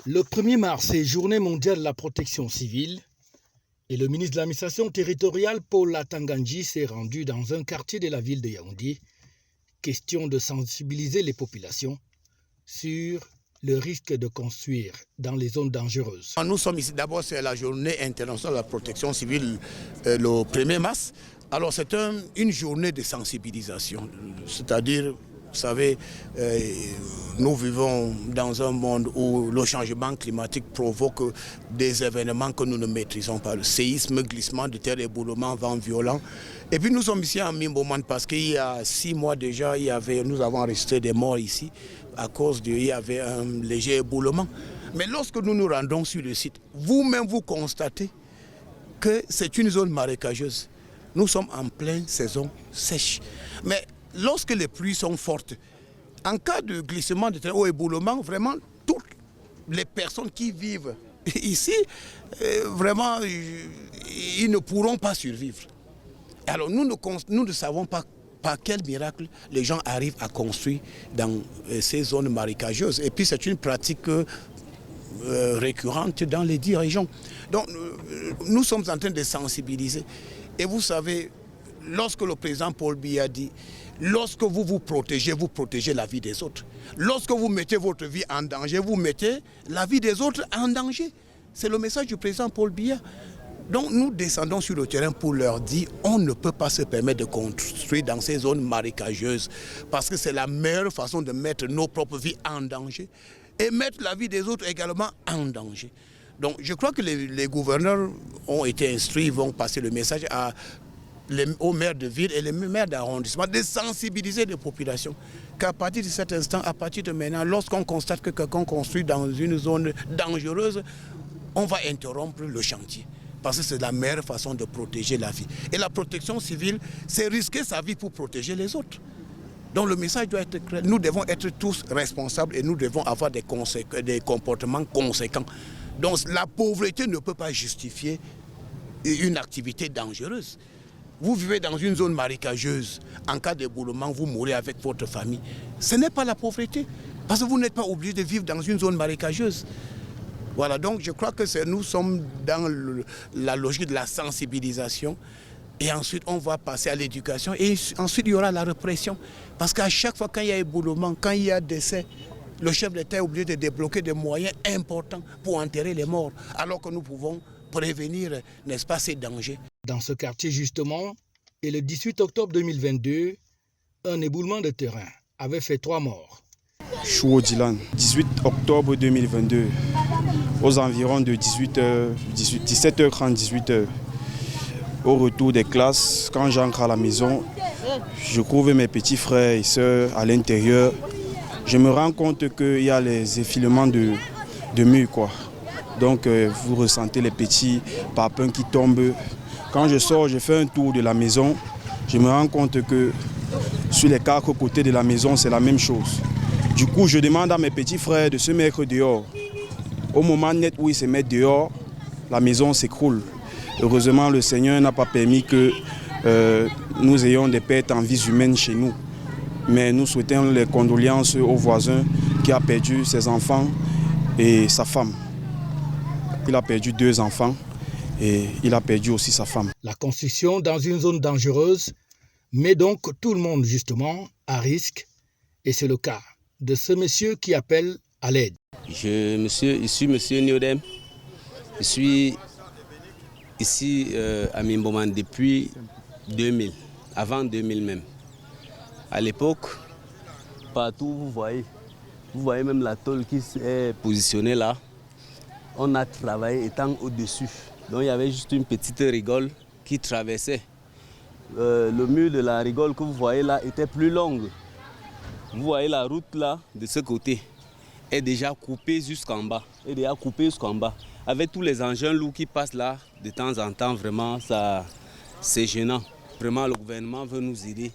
Le 1er mars est Journée mondiale de la protection civile et le ministre de l'administration territoriale, Paul Atangandji, s'est rendu dans un quartier de la ville de Yaoundé, question de sensibiliser les populations sur le risque de construire dans les zones dangereuses. Nous sommes ici, d'abord c'est la journée internationale de la protection civile le 1er mars. Alors c'est une journée de sensibilisation, c'est-à-dire, vous savez, nous vivons dans un monde où le changement climatique provoque des événements que nous ne maîtrisons pas. Le séisme, glissement de terre, éboulement, vent violent. Et puis nous sommes ici en Mimboman parce qu'il y a 6 mois déjà, nous avons enregistré des morts ici à cause il y avait un léger éboulement. Mais lorsque nous nous rendons sur le site, vous-même vous constatez que c'est une zone marécageuse. Nous sommes en pleine saison sèche. Mais lorsque les pluies sont fortes, en cas de glissement de terre ou éboulement, vraiment, toutes les personnes qui vivent ici, vraiment, ils ne pourront pas survivre. Alors nous ne savons pas par quel miracle les gens arrivent à construire dans ces zones marécageuses. Et puis c'est une pratique récurrente dans les 10 régions. Donc nous sommes en train de sensibiliser. Et vous savez, lorsque le président Paul Biya dit « Lorsque vous vous protégez la vie des autres. Lorsque vous mettez votre vie en danger, vous mettez la vie des autres en danger. » C'est le message du président Paul Biya. Donc nous descendons sur le terrain pour leur dire on ne peut pas se permettre de construire dans ces zones marécageuses parce que c'est la meilleure façon de mettre nos propres vies en danger et mettre la vie des autres également en danger. Donc je crois que les gouverneurs ont été instruits, vont passer le message aux maires de ville et les maires d'arrondissement de sensibiliser les populations. Qu'à partir de cet instant, à partir de maintenant, lorsqu'on constate que quelqu'un construit dans une zone dangereuse, on va interrompre le chantier. Parce que c'est la meilleure façon de protéger la vie. Et la protection civile, c'est risquer sa vie pour protéger les autres. Donc le message doit être clair. Nous devons être tous responsables et nous devons avoir des comportements conséquents. Donc la pauvreté ne peut pas justifier une activité dangereuse. Vous vivez dans une zone marécageuse, en cas d'éboulement, vous mourrez avec votre famille. Ce n'est pas la pauvreté, parce que vous n'êtes pas obligé de vivre dans une zone marécageuse. Voilà, donc je crois que nous sommes dans la logique de la sensibilisation et ensuite on va passer à l'éducation et ensuite il y aura la répression. Parce qu'à chaque fois quand il y a éboulement, quand il y a décès, le chef d'État est obligé de débloquer des moyens importants pour enterrer les morts, alors que nous pouvons prévenir, n'est-ce pas, ces dangers. Dans ce quartier justement, et le 18 octobre 2022, un éboulement de terrain avait fait 3 morts. Chouo Dylan, 18 octobre 2022, aux environs de 17h30, 18h. Au retour des classes, quand j'entre à la maison, je trouve mes petits frères et sœurs à l'intérieur. Je me rends compte qu'il y a les effilements de murs, quoi. Donc vous ressentez les petits papins qui tombent. Quand je sors, je fais un tour de la maison. Je me rends compte que sur les 4 côtés de la maison, c'est la même chose. Du coup, je demande à mes petits frères de se mettre dehors. Au moment net où ils se mettent dehors, la maison s'écroule. Heureusement, le Seigneur n'a pas permis que nous ayons des pertes en vies humaines chez nous. Mais nous souhaitons les condoléances au voisin qui a perdu ses enfants et sa femme. Il a perdu 2 enfants et il a perdu aussi sa femme. La construction dans une zone dangereuse met donc tout le monde justement à risque et c'est le cas de ce monsieur qui appelle à l'aide. Je suis monsieur Niodem. Je suis ici à Mimboman depuis 2000, avant 2000 même. À l'époque, partout vous voyez même la tôle qui est positionnée là. On a travaillé étant au-dessus. Donc il y avait juste une petite rigole qui traversait. Le mur de la rigole que vous voyez là était plus longue. Vous voyez la route là, de ce côté, est déjà coupée jusqu'en bas. Avec tous les engins lourds qui passent là, de temps en temps, vraiment, c'est gênant. Vraiment, le gouvernement veut nous aider.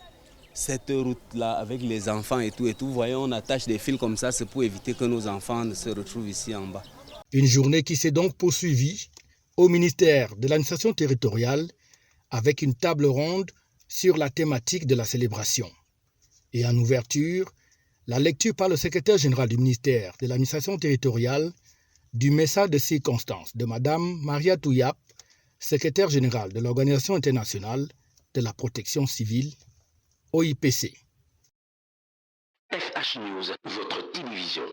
Cette route-là, avec les enfants et tout, vous voyez, on attache des fils comme ça, c'est pour éviter que nos enfants ne se retrouvent ici en bas. Une journée qui s'est donc poursuivie au ministère de l'administration territoriale avec une table ronde sur la thématique de la célébration. Et en ouverture, la lecture par le secrétaire général du ministère de l'administration territoriale du message de circonstance de Mme Maria Touyap, secrétaire générale de l'Organisation internationale de la protection civile, OIPC. FH News, votre télévision.